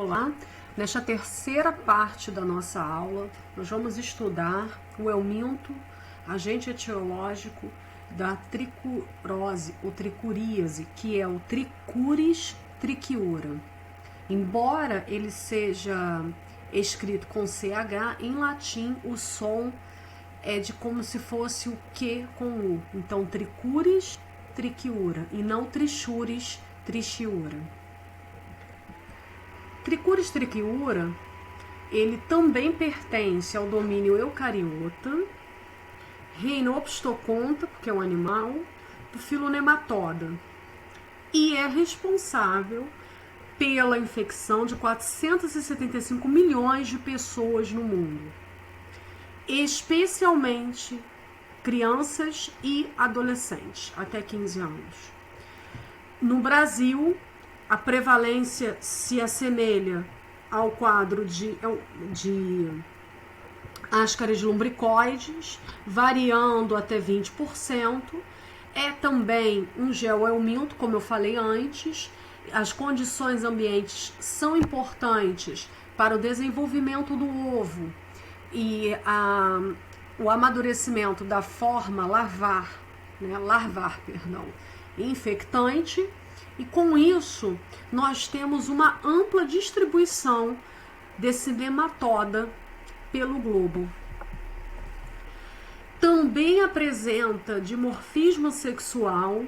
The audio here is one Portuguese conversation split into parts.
Olá, nesta terceira parte da nossa aula, nós vamos estudar o helminto, agente etiológico da tricurose ou tricuríase, que é o Trichuris trichiura. Embora ele seja escrito com CH, em latim o som é de como se fosse o Q com U. Então, Trichuris trichiura e não Trichuris trichiura. Trichuris trichiura, ele também pertence ao domínio eucariota, reino Opstoconta, porque é um animal, do filo Nematoda, e é responsável pela infecção de 475 milhões de pessoas no mundo, especialmente crianças e adolescentes, até 15 anos. No Brasil, a prevalência se assemelha ao quadro de ascaris lumbricoides, variando até 20%. É também um geohelminto, como eu falei antes. As condições ambientes são importantes para o desenvolvimento do ovo e o amadurecimento da forma larvar infectante. E com isso, nós temos uma ampla distribuição desse nematoda pelo globo. Também apresenta dimorfismo sexual,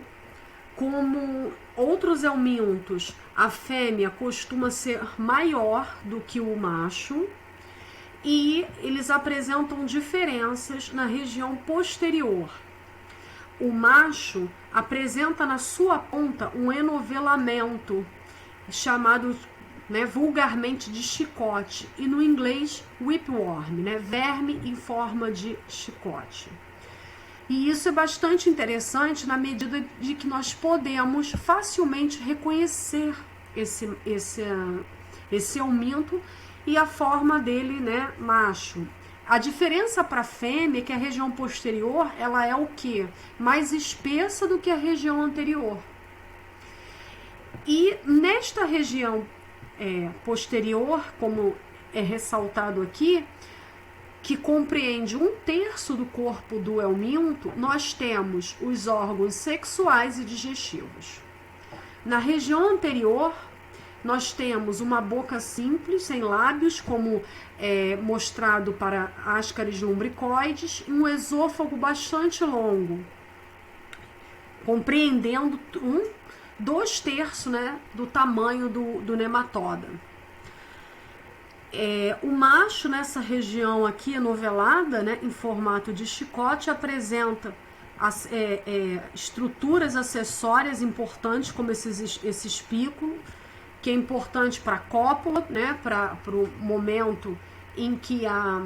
como outros helmintos, a fêmea costuma ser maior do que o macho e eles apresentam diferenças na região posterior. O macho apresenta na sua ponta um enovelamento, chamado vulgarmente de chicote, e no inglês whipworm, verme em forma de chicote. E isso é bastante interessante na medida de que nós podemos facilmente reconhecer esse helminto e a forma dele, macho. A diferença para a fêmea é que a região posterior, ela é o quê? Mais espessa do que a região anterior. E nesta região posterior, como é ressaltado aqui, que compreende 1/3 do corpo do helminto, nós temos os órgãos sexuais e digestivos. Na região anterior, nós temos uma boca simples, sem lábios, como mostrado para ascaris lumbricoides, e um esôfago bastante longo, compreendendo 2/3 do tamanho do nematoda. O macho, nessa região aqui enovelada, em formato de chicote, apresenta estruturas acessórias importantes, como esse espículo, que é importante para a cópula, para o momento em que há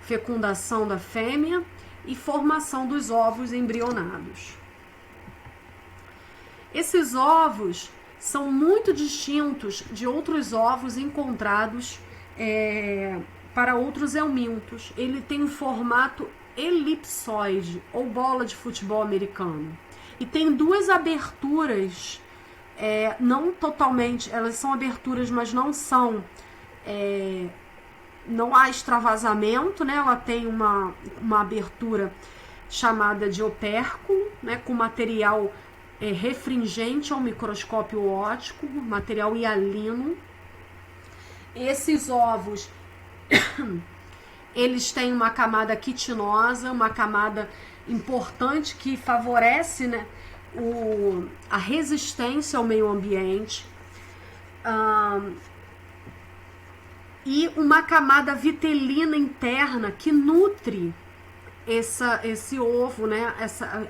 fecundação da fêmea e formação dos ovos embrionados. Esses ovos são muito distintos de outros ovos encontrados para outros helmintos. Ele tem um formato elipsoide, ou bola de futebol americano, e tem duas aberturas. Não totalmente, elas são aberturas, mas não são, não há extravasamento, ela tem uma abertura chamada de opérculo, com material refringente ao microscópio óptico, material hialino. Esses ovos, eles têm uma camada quitinosa, uma camada importante que favorece, a resistência ao meio ambiente, e uma camada vitelina interna que nutre esse ovo,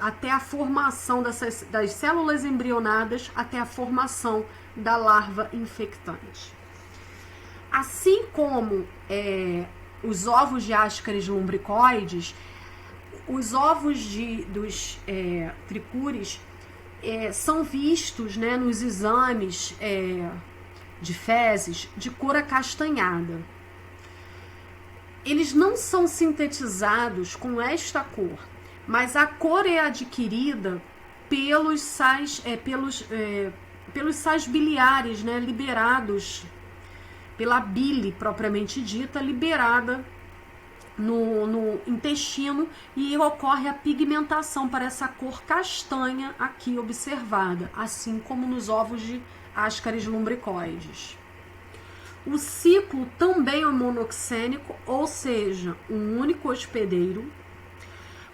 até a formação das células embrionadas, até a formação da larva infectante. Assim como os ovos de ascaris lumbricoides, os ovos dos trichuris são vistos nos exames de fezes de cor acastanhada. Eles não são sintetizados com esta cor, mas a cor é adquirida pelos sais biliares, liberados pela bile propriamente dita, liberada no intestino, e ocorre a pigmentação para essa cor castanha aqui observada, assim como nos ovos de Ascaris lumbricoides. O ciclo também é monoxênico, ou seja, um único hospedeiro.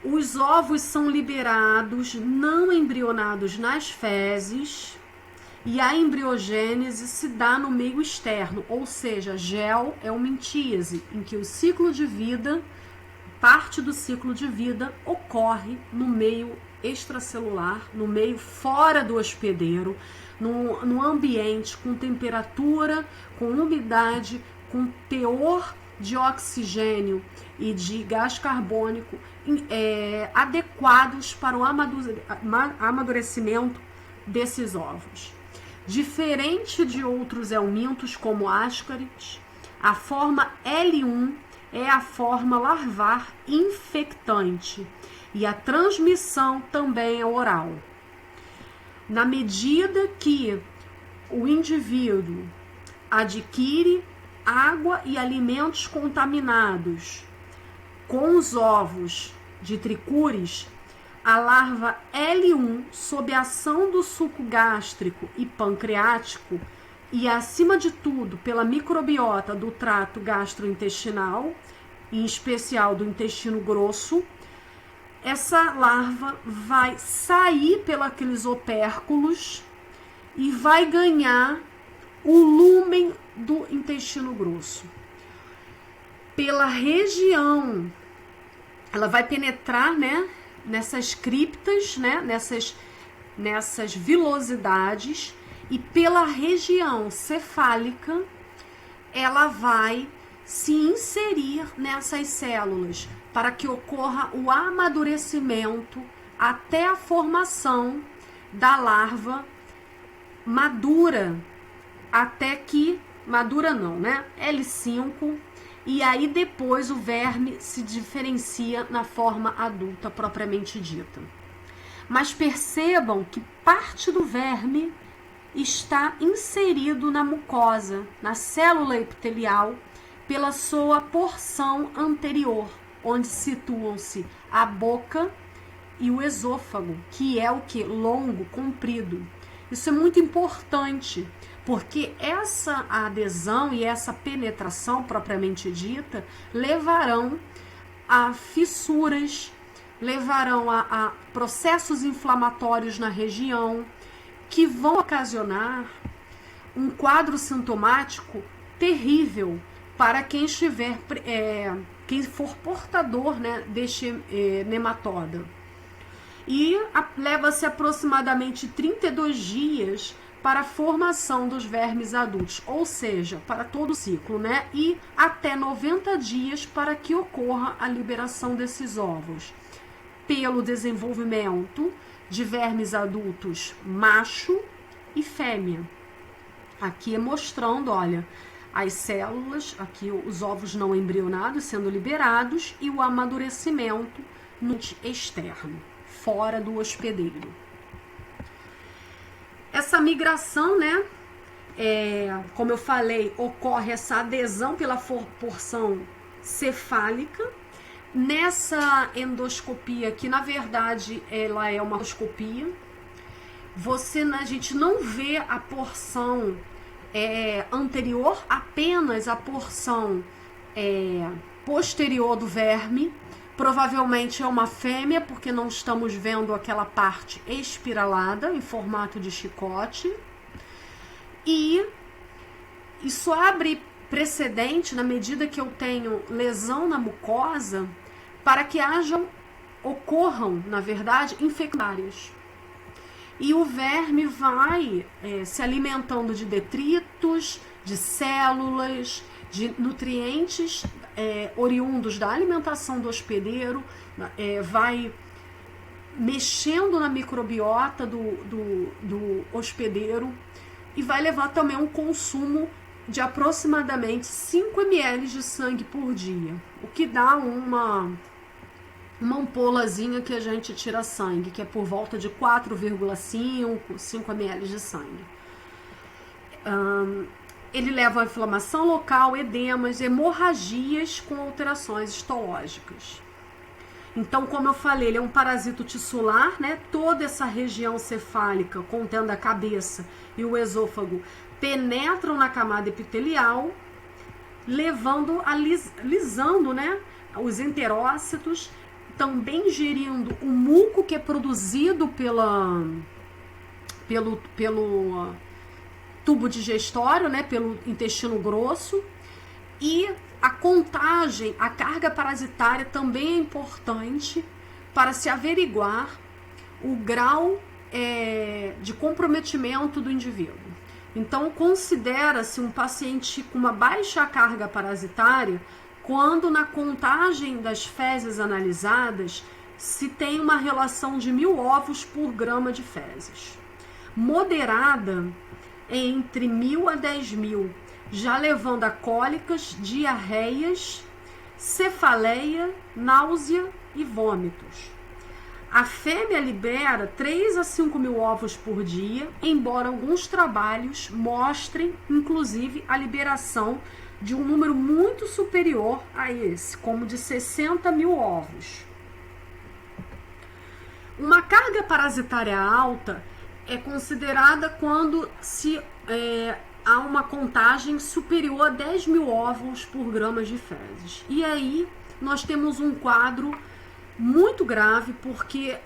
Os ovos são liberados não embrionados nas fezes, e a embriogênese se dá no meio externo, ou seja, geoelmintíase, em que o ciclo de vida, parte do ciclo de vida, ocorre no meio extracelular, no meio fora do hospedeiro, no ambiente com temperatura, com umidade, com teor de oxigênio e de gás carbônico adequados para o amadurecimento desses ovos. Diferente de outros helmintos como Ascaris, a forma L1 é a forma larvar infectante e a transmissão também é oral. Na medida que o indivíduo adquire água e alimentos contaminados com os ovos de tricúris, a larva L1, sob a ação do suco gástrico e pancreático, e acima de tudo pela microbiota do trato gastrointestinal, em especial do intestino grosso, essa larva vai sair pelos opérculos e vai ganhar o lúmen do intestino grosso. Pela região, ela vai penetrar, né, nessas criptas, né, nessas vilosidades, e pela região cefálica ela vai se inserir nessas células para que ocorra o amadurecimento até a formação da larva madura, até que madura não, né? L5, e aí depois o verme se diferencia na forma adulta propriamente dita. Mas percebam que parte do verme está inserido na mucosa, na célula epitelial, pela sua porção anterior, onde situam-se a boca e o esôfago, que é o que? Longo, comprido. Isso é muito importante, porque essa adesão e essa penetração propriamente dita levarão a fissuras, levarão a processos inflamatórios na região, que vão ocasionar um quadro sintomático terrível para quem estiver, quem for portador, né, deste nematóida. E leva-se aproximadamente 32 dias para a formação dos vermes adultos, ou seja, para todo o ciclo, né? E até 90 dias para que ocorra a liberação desses ovos, pelo desenvolvimento de vermes adultos macho e fêmea. Aqui é mostrando, olha, as células, aqui os ovos não embrionados sendo liberados e o amadurecimento no externo, fora do hospedeiro. Essa migração, né, como eu falei, ocorre essa adesão pela porção cefálica. Nessa endoscopia, que na verdade ela é uma endoscopia, a gente não vê a porção anterior, apenas a porção posterior do verme. Provavelmente é uma fêmea, porque não estamos vendo aquela parte espiralada em formato de chicote. E isso abre precedente, na medida que eu tenho lesão na mucosa, para que ocorram, na verdade, infecções. E o verme vai se alimentando de detritos, de células, de nutrientes oriundos da alimentação do hospedeiro, vai mexendo na microbiota do hospedeiro e vai levar também um consumo de aproximadamente 5 ml de sangue por dia, o que dá uma ampolazinha que a gente tira sangue, que é por volta de 4,5, 5 ml de sangue. ele leva a inflamação local, edemas, hemorragias com alterações histológicas. Então, como eu falei, ele é um parasito tissular, né? Toda essa região cefálica, contendo a cabeça e o esôfago, penetram na camada epitelial, levando a lisando, né, os enterócitos, também gerindo o muco que é produzido pelo tubo digestório, né, pelo intestino grosso. E a contagem, a carga parasitária também é importante para se averiguar o grau de comprometimento do indivíduo. Então, considera-se um paciente com uma baixa carga parasitária quando na contagem das fezes analisadas se tem uma relação de 1.000 ovos por grama de fezes. Moderada é entre 1.000 a 10.000, já levando a cólicas, diarreias, cefaleia, náusea e vômitos. A fêmea libera 3 a 5.000 ovos por dia, embora alguns trabalhos mostrem, inclusive, a liberação de um número muito superior a esse, como de 60.000 ovos. Uma carga parasitária alta é considerada quando há uma contagem superior a 10.000 ovos por grama de fezes. E aí nós temos um quadro muito grave, porque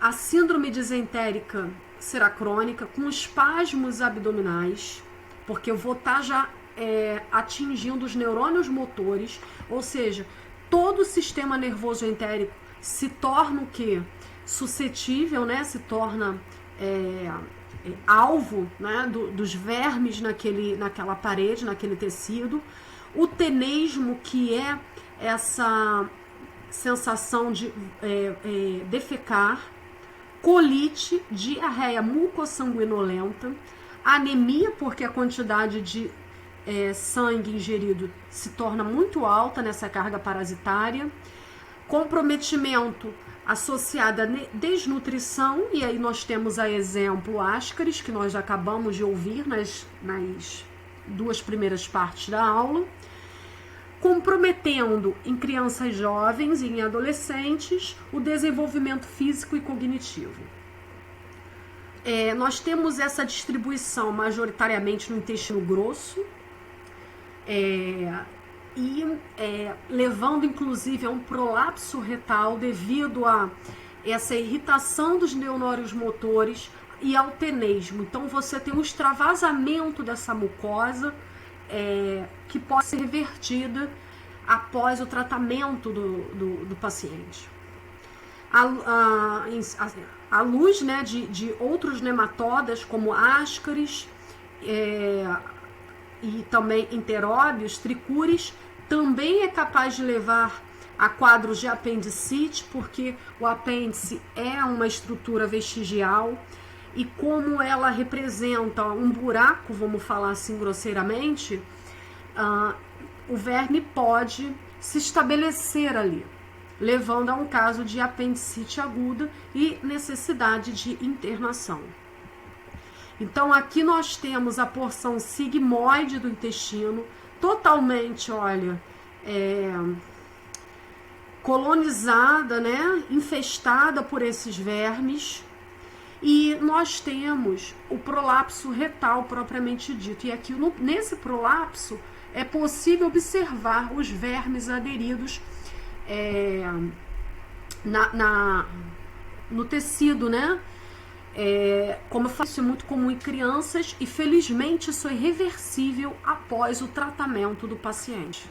a síndrome disentérica será crônica, com espasmos abdominais, porque eu vou estar já atingindo os neurônios motores, ou seja, todo o sistema nervoso entérico se torna o quê? Suscetível, né? Se torna alvo, né, dos vermes naquela parede, naquele tecido. O tenesmo, que é essa sensação de defecar, colite, diarreia mucossanguinolenta, anemia, porque a quantidade de sangue ingerido se torna muito alta nessa carga parasitária, comprometimento associado à desnutrição, e aí nós temos a exemplo Ascaris, que nós acabamos de ouvir nas 2 primeiras partes da aula, comprometendo em crianças jovens e em adolescentes o desenvolvimento físico e cognitivo. Nós temos essa distribuição majoritariamente no intestino grosso, levando inclusive a um prolapso retal devido a essa irritação dos neurônios motores e ao tenesmo. Então você tem um extravasamento dessa mucosa que pode ser revertida após o tratamento do paciente. À luz, né, de outros nematodas como Ascaris e também enteróbios, tricúris, também é capaz de levar a quadros de apendicite, porque o apêndice é uma estrutura vestigial e como ela representa um buraco, vamos falar assim grosseiramente, o verme pode se estabelecer ali, levando a um caso de apendicite aguda e necessidade de internação. Então aqui nós temos a porção sigmoide do intestino, totalmente, colonizada, né, infestada por esses vermes, e nós temos o prolapso retal propriamente dito. E aqui nesse prolapso é possível observar os vermes aderidos no tecido, né? Como eu falei, isso é muito comum em crianças e felizmente isso é reversível após o tratamento do paciente.